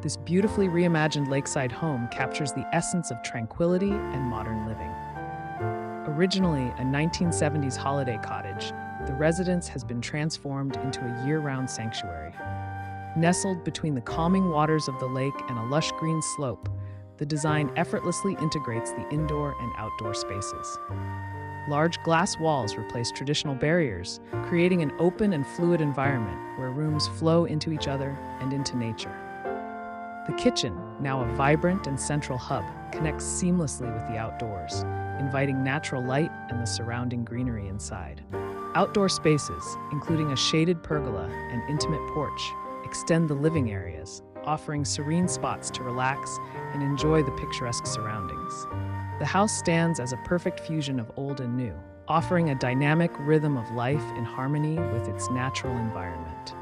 This beautifully reimagined lakeside home captures the essence of tranquility and modern living. Originally a 1970s holiday cottage, the residence has been transformed into a year-round sanctuary. Nestled between the calming waters of the lake and a lush green slope, the design effortlessly integrates the indoor and outdoor spaces. Large glass walls replace traditional barriers, creating an open and fluid environment where rooms flow into each other and into nature. The kitchen, now a vibrant and central hub, connects seamlessly with the outdoors, inviting natural light and the surrounding greenery inside. Outdoor spaces, including a shaded pergola and intimate porch, extend the living areas, offering serene spots to relax and enjoy the picturesque surroundings. The house stands as a perfect fusion of old and new, offering a dynamic rhythm of life in harmony with its natural environment.